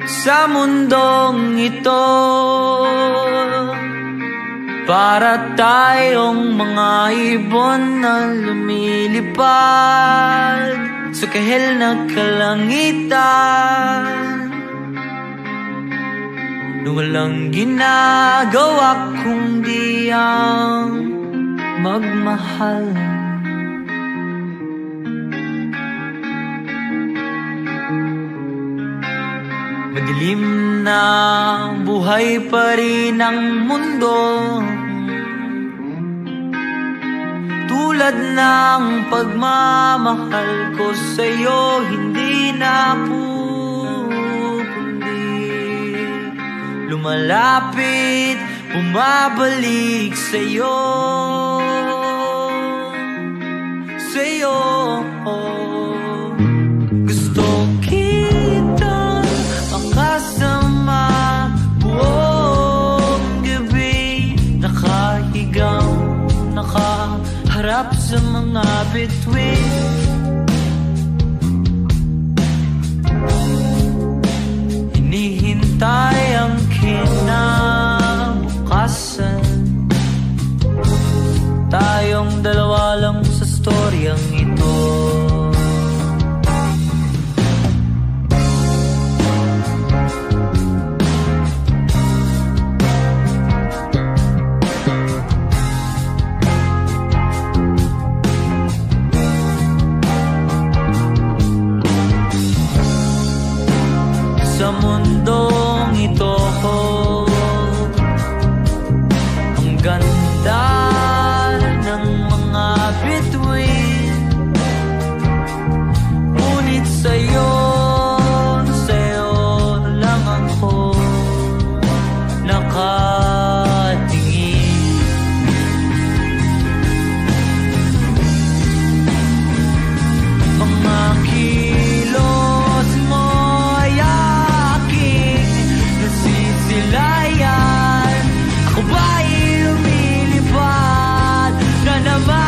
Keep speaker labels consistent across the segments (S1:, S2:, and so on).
S1: sa mundong ito, para tayong mga ibon na lumilipad sa kahil na kalangitan, na walang ginagawa kundi ang magmahal. Madilim na buhay pa rin ang mundo, tulad ng pagmamahal ko sa'yo hindi na pupundi. Lumalapit, bumabalik sa'yo, sa'yo. Gusto kitang makasama buong gabi, nakahigang, nakaharap sa mga bituin. Hinihintay ang kinabukasan, tayong dalawa lang sa storyang ito. Sa mundong ito, ang ganda ng mga bituin, ngunit sa'yo, sa'yo lang ako nakatingin. Mga kilos mo ay nasisilayan, ako ba'y lumilipad na naman?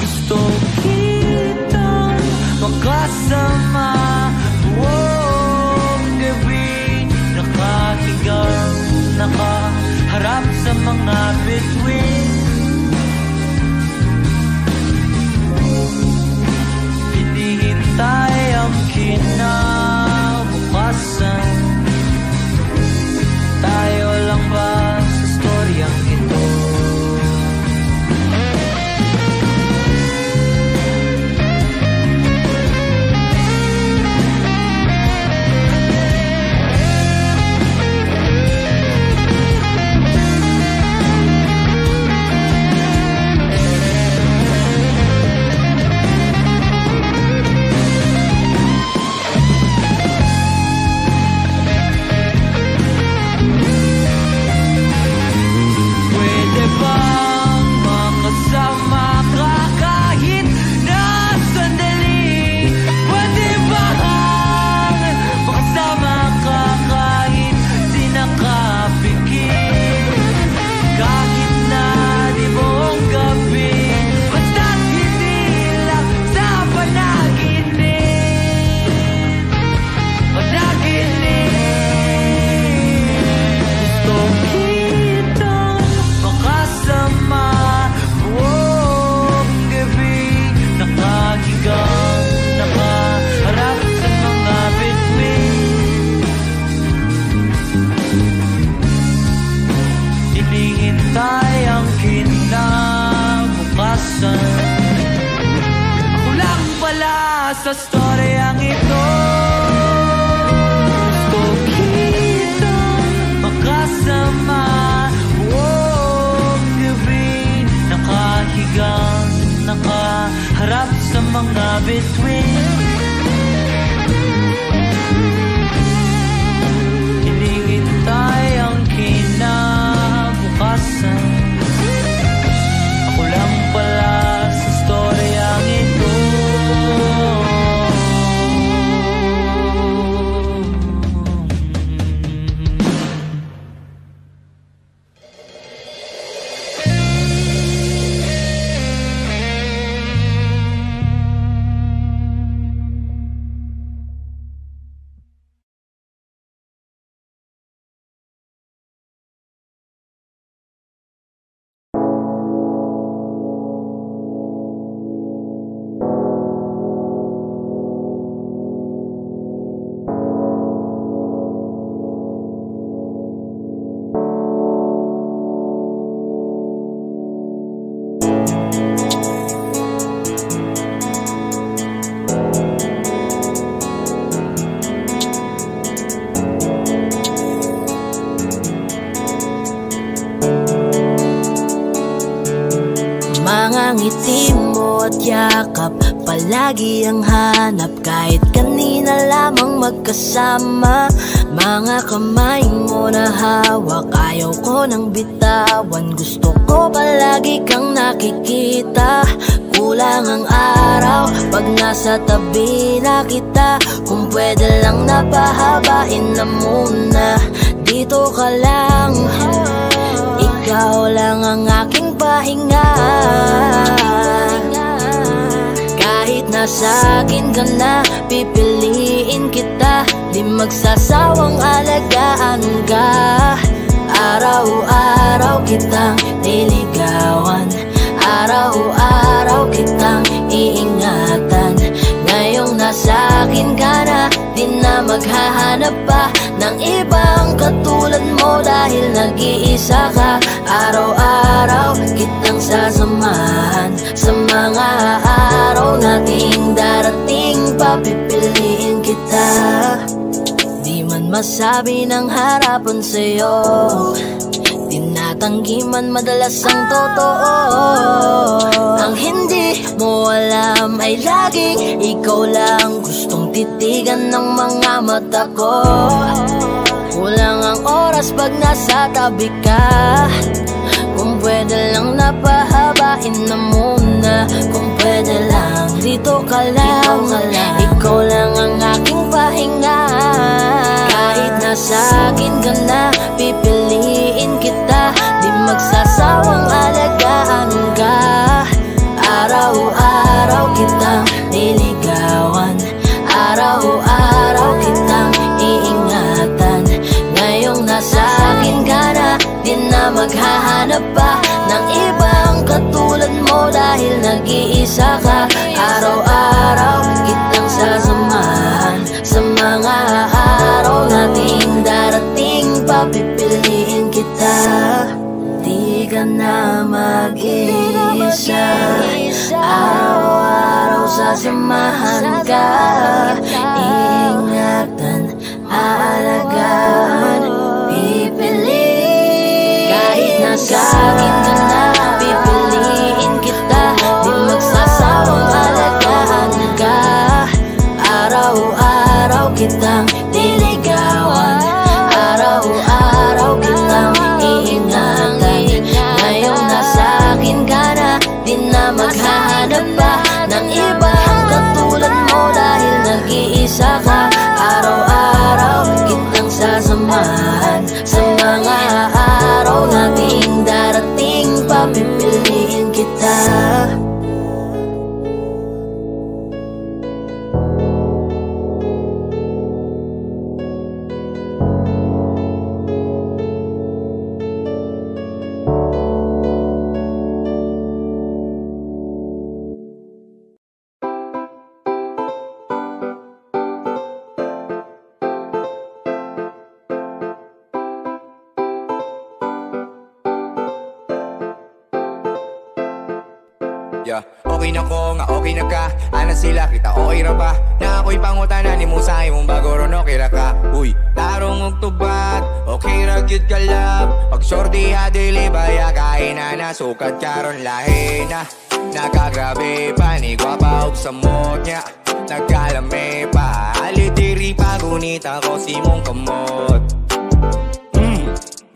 S1: Gusto kitang makasama buong gabi, nakahigang, nakaharap sa mga bituin. Hinihintay ang kinabukasan, tayo lang ba sa storyang ito? Hinihintay ang kinabukasan, ako lang pala sa storyang ito. Gusto kitang makasama buong gabi, nakahigang, nakaharap sa mga bituin. Hinihintay ang kinabukasan, ako lang pala sa storyang ito.
S2: ngiti mo at yakap, palagi ang hanap. Kahit kanina lamang magkasama, mga kamay mo na hawak, ayaw ko nang bitawan. Gusto ko palagi kang nakikita. Kulang ang araw pag nasa tabi na kita. Kung pwede lang napahabain na muna, dito ka lang. Ikaw lang ang aking pahinga. Kahit nasa akin ka na, pipiliin kita. Di magsasawang alagaan ka. Araw-araw kitang niligawan, araw-araw kitang iingatan. Ngayong nasa akin ka na, di na maghahanap pa ng ibang katulad mo. Dahil nag-iisa ka, araw-araw kitang sasamahan. Sa mga araw nating darating, papipiliin kita. Di man masabi ng harapan sa'yo, tinatanggi man madalas ang totoo. Ang hindi mo alam ay laging ikaw lang gustong titigan ng mga mata ko. Kulang ang oras pag nasa tabi ka. Kung pwede lang napahabain na muna. Kung pwede lang dito ka lang. Ikaw lang ang aking pahinga. Kahit nasa akin ka na, pipiliin kita. Di magsasawang alagaan ka. Araw-araw kitang niligawan, araw-araw kitang iingatan. Ngayong nasa akin ka na, di na maghahanap pa ng ibang katulad mo. Dahil nag-iisa ka, araw-araw kitang sasamahan. Sa mga araw nating darating, papipiliin kita. Di ka na mag-iisa, araw-araw sasamahan ka. Ingatan, aalagaan, pipiliin. Kahit nasa akin ka na, pipiliin kita. Di magsasawang alagaan ka. Araw-araw kitang niligawan, araw-araw kitang iingatan. Ngayong nasa akin ka na, di na maghahanap pa ng ibang katulad mo. Dahil nag-iisa ka, araw-araw kitang sasamahan. Sa mga araw nating darating, papipiliin kita.
S3: Yeah. Okay na ko nga, okay na ka. Ana sila, kita okay ra ba? Na ako'y pangutanan ni mo sa imong bago ron okay ra ka. Uy, tarong og tubad, okay ra gyud ka lab. Pag sordi ha dili baya kain na sukat karon lahi na. Nakagrabe pa ni gwapa og samot nya. Nagkalame pa, alitiri pa gunit ako si mong kamot.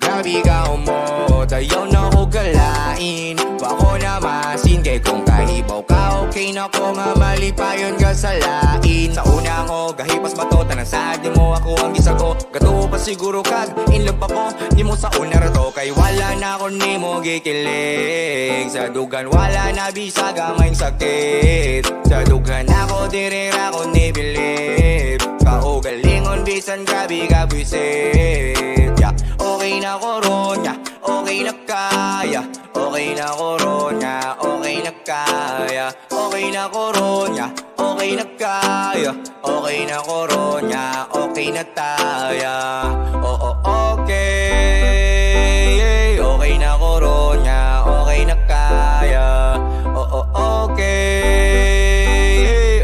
S3: Grabe ka umot, ayaw na ko galain. Bako na masin, kay kung kahibaw ka, okay na ko nga malipayon ka sa lain. Sa una ko, gahipas bato, tanang sad, di mo ako ang gisa ko. Gato pa siguro kag, in love ako, di mo sa una rato. Kay wala na ko ni mo gikilig. Sa dugan wala na bisa gamayng sakit. Sa dugan ako, dirira ko ni bilib. Kaugalingon bisan grabe ka buisit. Yeah. Okay na ko ron, yeah. Okay na kaya. Okay na ko ron, yeah. Okay na kaya. Okay na ko ron, yeah. Okay na kaya. Okay na ko ron, yeah. Okay na taya. Oo, okay. Okay na ko ron, yeah. Okay na kaya. Oo, okay.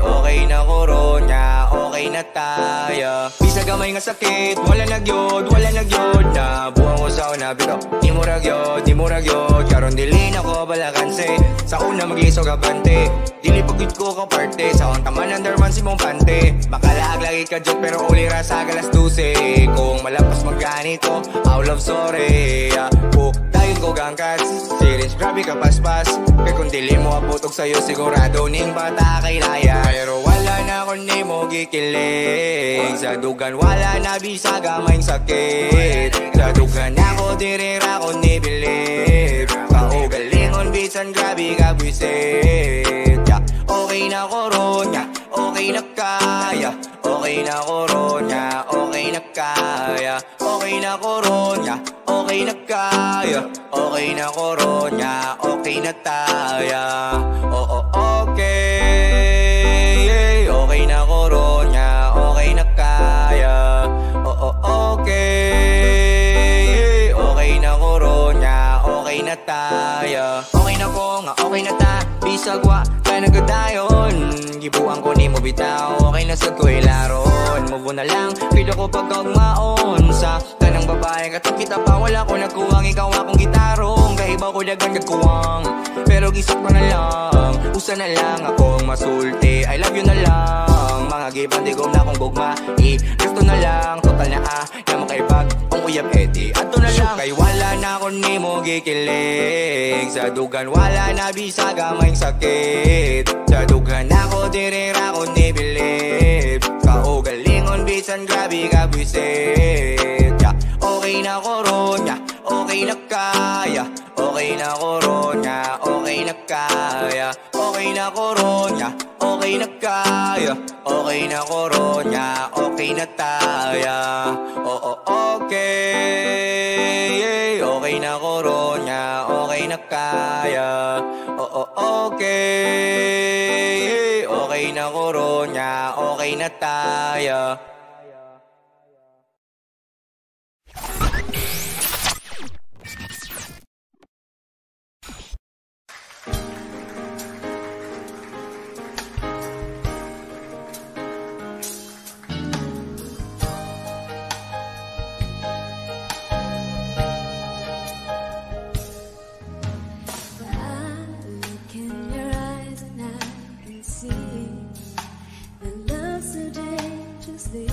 S3: Okay na ko ron, yeah. Okay na na tayo. Bisag gamay nga sakit, wala nagyod na buwang ko sa una bitaw. Di mo ragyod, karon dili na ko balakanse. Sa una mag-isog abante, dili pagit ko ka parte. Sa on taman underman si mong pante. Makalaag lagi ka joke pero uli ra sa galas 12. Kung malapas magganito, I love sorry. Dayon ko gangkas, siris grabe ka paspas. Kaya kung dili mo aputog sa'yo, sigurado ning bata kay laya. Pero wala na ko ni mo gikilig. Sa dugan wala na bisa gamayng sakit. Sa dugan ako dirira ko ni bilib. Kaugalingon bisan grabe ka buisit. Okay na koronya, okay na kaya. Okay na koronya, okay na kaya. Okay na koronya, okay na kaya. Okay na koronya, okay na taya. Oo, okay. Okay na koronya, okay na kaya. Oo, okay. Okay na koronya, okay na taya. Okay na ko nga, okay na ta. Bisagwa ka nagadayon. Gibuang ko ni mo bitaw. Okay na sa ko'y laron. Move na lang, pilo ko pagkagmaon. Sa tanang babae katong kita pa. Wala ko nagkuwang, ikaw akong gitarong. Kahibaw ko dagan nagkuwang, pero gisip ko na lang. Usa na lang akong masulti, I love you na lang. Mga gibandigom na akong gugma, gasto na lang. Total na na makaibag ang uyab edi ato na lang. Kay wala na ako ni mo gikilig. Sa dugan wala na bisa gamayng sakit. Sa dugan ako dirira ko ni bilib. Kaugalingon bisan grabe ka buisit. Okay na koronya, okay na kaya. Okay na koronya, okay na kaya. Okay na koronya, okay na kaya. Okay na koronya, okay na taya. Oo, okay. Okay na koronya, okay na kaya. Oo, okay. Okay na koronya, okay na taya.
S4: The love so dangerously